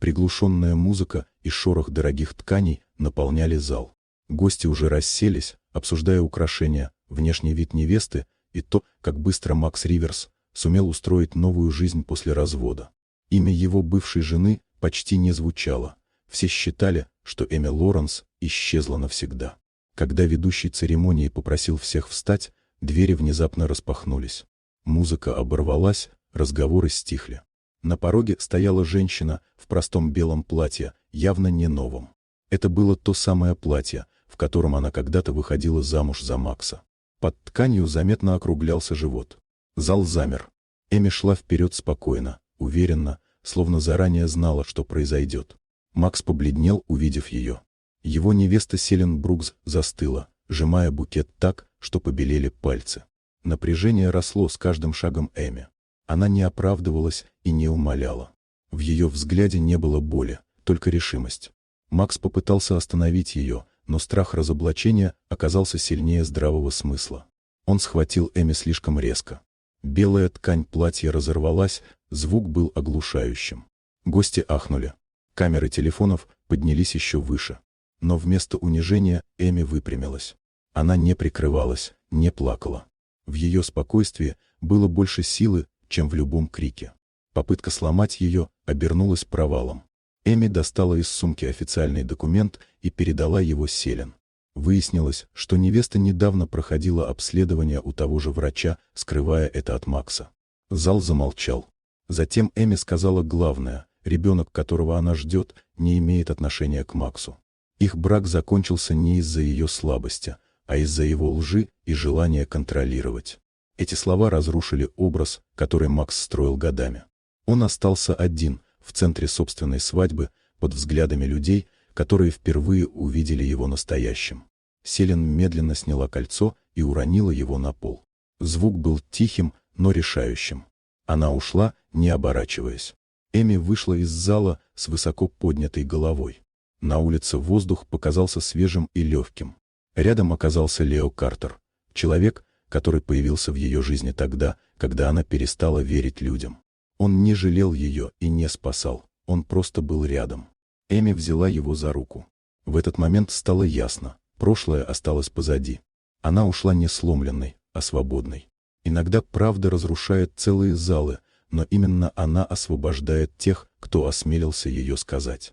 Приглушенная музыка и шорох дорогих тканей наполняли зал. Гости уже расселись, обсуждая украшения, внешний вид невесты и то, как быстро Макс Риверс сумел устроить новую жизнь после развода. Имя его бывшей жены почти не звучало. Все считали, что Эми Лоренс исчезла навсегда. Когда ведущий церемонии попросил всех встать, двери внезапно распахнулись. Музыка оборвалась, разговоры стихли. На пороге стояла женщина в простом белом платье, явно не новом. Это было то самое платье, в котором она когда-то выходила замуж за Макса. Под тканью заметно округлялся живот. Зал замер. Эми шла вперед спокойно, уверенно, словно заранее знала, что произойдет. Макс побледнел, увидев ее. Его невеста Селен Брукс застыла, сжимая букет так, что побелели пальцы. Напряжение росло с каждым шагом Эми. Она не оправдывалась и не умоляла. В ее взгляде не было боли, только решимость. Макс попытался остановить ее, но страх разоблачения оказался сильнее здравого смысла. Он схватил Эми слишком резко. Белая ткань платья разорвалась, звук был оглушающим. Гости ахнули. Камеры телефонов поднялись еще выше. Но вместо унижения Эми выпрямилась. Она не прикрывалась, не плакала. В ее спокойствии было больше силы, чем в любом крике. Попытка сломать ее обернулась провалом. Эми достала из сумки официальный документ и передала его Селен. Выяснилось, что невеста недавно проходила обследование у того же врача, скрывая это от Макса. Зал замолчал. Затем Эми сказала главное: ребенок, которого она ждет, не имеет отношения к Максу. Их брак закончился не из-за ее слабости, а из-за его лжи и желания контролировать. Эти слова разрушили образ, который Макс строил годами. Он остался один, в центре собственной свадьбы, под взглядами людей, которые впервые увидели его настоящим. Селен медленно сняла кольцо и уронила его на пол. Звук был тихим, но решающим. Она ушла, не оборачиваясь. Эми вышла из зала с высоко поднятой головой. На улице воздух показался свежим и легким. Рядом оказался Лео Картер, человек, который появился в ее жизни тогда, когда она перестала верить людям. Он не жалел ее и не спасал, он просто был рядом. Эми взяла его за руку. В этот момент стало ясно: прошлое осталось позади. Она ушла не сломленной, а свободной. Иногда правда разрушает целые залы, но именно она освобождает тех, кто осмелился ее сказать.